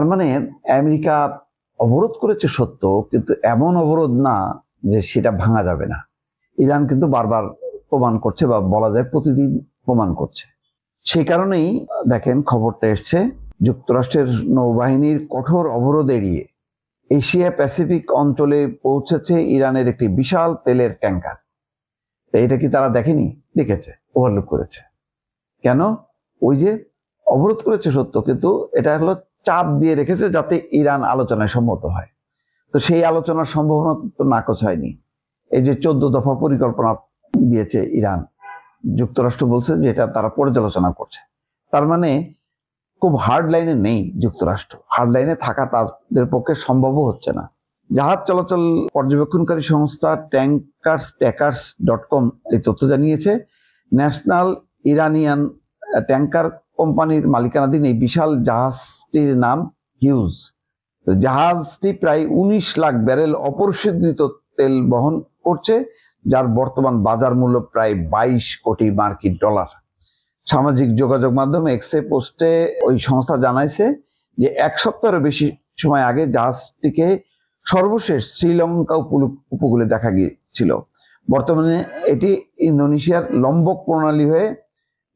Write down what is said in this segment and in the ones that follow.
তার মানে আমেরিকা অবরোধ করেছে সত্য, কিন্তু এমন অবরোধ না যে সেটা ভাঙা যাবে না। ইরান কিন্তু বারবার প্রমাণ করছে, বা বলা যায় প্রতিদিন প্রমাণ করছে। সেই কারণেই দেখেন খবরটা এসছে, যুক্তরাষ্ট্রের নৌবাহিনীর কঠোর অবরোধ এড়িয়ে এশিয়া প্যাসিফিক অঞ্চলে পৌঁছেছে ইরানের একটি বিশাল তেলের ট্যাঙ্কার। এটা কি তারা দেখেনি? দেখেছে, ওভারলুক করেছে। কেন? ওই যে অবরোধ করেছে সত্য, কিন্তু এটা হলো চাপ দিয়ে রেখেছে যাতে ইরান আলোচনায় সম্মত হয়। তো সেই আলোচনার সম্ভাবনা তো নাকচ হয়নি। এই যে 14 দফা পরিকল্পনা দিয়েছে ইরান, যুক্তরাষ্ট্র বলছে যে এটা তারা পর্যালোচনা করছে। তার মানে খুব হার্ড লাইনে নেই যুক্তরাষ্ট্র, হার্ড লাইনে থাকা তাদের পক্ষে সম্ভবও হচ্ছে না। জাহাজ চলাচল পর্যবেক্ষণকারী সংস্থা ট্যাঙ্কার্স.কম এই তথ্য জানিয়েছে, ন্যাশনাল ইরানিয়ান ট্যাঙ্কার কোম্পানির মালিকানাধীন এই বিশাল জাহাজটির নাম হিউজ। জাহাজটি প্রায় 19 লাখ ব্যারেল অপরিশোধিত তেল বহন করছে, যার বর্তমান বাজার মূল্য প্রায় 22 কোটি মার্কিন ডলার। সামাজিক যোগাযোগ মাধ্যম এক্সে পোস্টে ওই সংস্থা জানাইছে যে 1 সপ্তাহের বেশি সময় আগে জাহাজটিকে সর্বশেষ শ্রীলঙ্কা উপকূলে দেখা গিয়েছিল। বর্তমানে এটি ইন্দোনেশিয়ার লম্বক প্রণালী হয়ে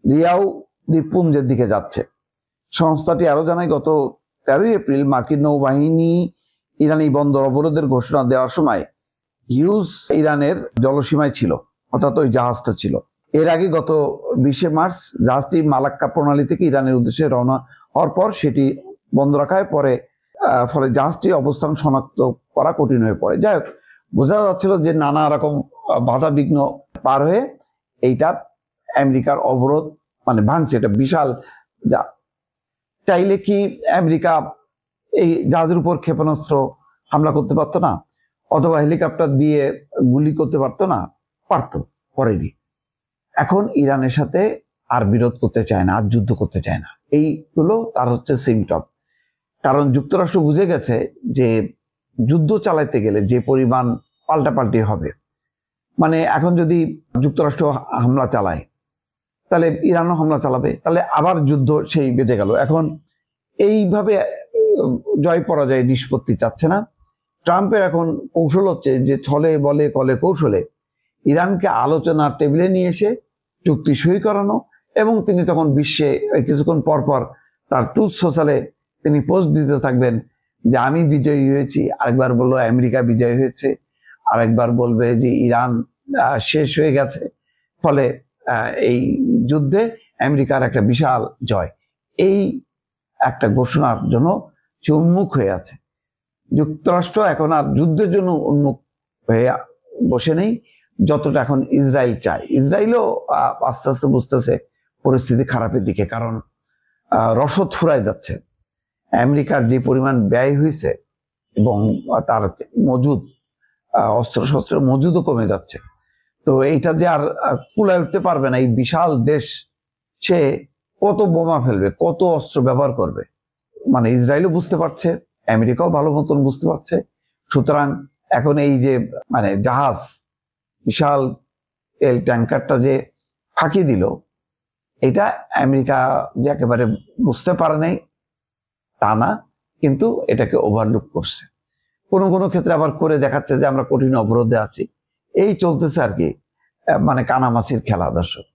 রিয়াউ দ্বীপপুঞ্জের দিকে যাচ্ছে। সংস্থাটি আরো জানায়, গত 13 এপ্রিল মার্কিন নৌবাহিনী ইরানি বন্দর অবরোধের ঘোষণা দেওয়ার সময় হিউজ ইরানের জলসীমায় ছিল, অর্থাৎ ওই জাহাজটা ছিল। এর আগে গত 20 মার্চ জাহাজটি মালাক্কা প্রণালী থেকে ইরানের উদ্দেশ্যে রওনা হওয়ার পর সেটি বন্ধ রাখায় ফলে জাহাজটি অবস্থান শনাক্ত করা কঠিন হয়ে পড়ে। যাই হোক, বোঝা যাচ্ছিল যে নানা রকম বাধা বিঘ্ন পার হয়ে এইটা আমেরিকার অবরোধ মানে ভাঙছে। এটা বিশাল জাহাজ। চাইলে কি আমেরিকা এই জাহাজের উপর ক্ষেপণাস্ত্র হামলা করতে পারতো না? অথবা হেলিকপ্টার দিয়ে গুলি করতে পারতো না? পারতো, করেনি। এখন ইরানের সাথে আর বিরোধ করতে চায় না, আর যুদ্ধ করতে চায় না। এইগুলো তার হচ্ছে সিমটম। কারণ যুক্তরাষ্ট্র বুঝে গেছে যে যুদ্ধ চালাইতে গেলে যে পরিমাণ পাল্টাপাল্টি হবে, মানে এখন যদি যুক্তরাষ্ট্র হামলা চালায় তাহলে ইরানও হামলা চালাবে, তাহলে আবার যুদ্ধ সেই বেঁধে গেল। এখন এইভাবে জয় পরাজয় নিষ্পত্তি চাচ্ছে না। ট্রাম্পের এখন কৌশল হচ্ছে যে ছলে বলে কলে কৌশলে ইরানকে আলোচনার টেবিলে নিয়ে এসে চুক্তি সই করানো, এবং তিনি তখন বিশ্বে কিছুক্ষণ পর পর তার ট্রুথ সোশ্যালে তিনি পোস্ট দিতে থাকবেন যে আমি বিজয়ী হয়েছি, আরেকবার বললো আমেরিকা বিজয়ী হয়েছে, আরেকবার বলবে যে ইরান শেষ হয়ে গেছে। ফলে এই যুদ্ধে আমেরিকার একটা বিশাল জয়, এই একটা ঘোষণার জন্য সে উন্মুখ হয়ে আছে। যুক্তরাষ্ট্র এখন আর যুদ্ধের জন্য উন্মুখ হয়ে বসে নেই, যতটা এখন ইসরায়েল চায়। ইসরায়েলও আস্তে আস্তে বুঝতেছে পরিস্থিতি খারাপের দিকে, কারণ রসদ ফুরায় যাচ্ছে। আমেরিকার যে পরিমাণ ব্যয় হয়েছে এবং তার মজুদ অস্ত্রশস্ত্রের মজুদও কমে যাচ্ছে। তো এইটা যে আর কুলায় উঠতে পারবে না, এই বিশাল দেশ সে কত বোমা ফেলবে, কত অস্ত্র ব্যবহার করবে, মানে ইসরায়েলও বুঝতে পারছে, আমেরিকাও ভালো মতন বুঝতে পারছে। সুতরাং এখন এই যে মানে জাহাজ বিশাল তেল ট্যাঙ্কারটা যে ফাঁকি দিল, এটা আমেরিকা যে একেবারে বুঝতে পারে নাই তা না, কিন্তু এটাকে ওভারলুক করছে। কোনো কোনো ক্ষেত্রে আবার করে দেখাচ্ছে যে আমরা কঠিন অবরোধে আছি। এই চলতেছে আর কি, মানে কানামাছির খেলা। দর্শক।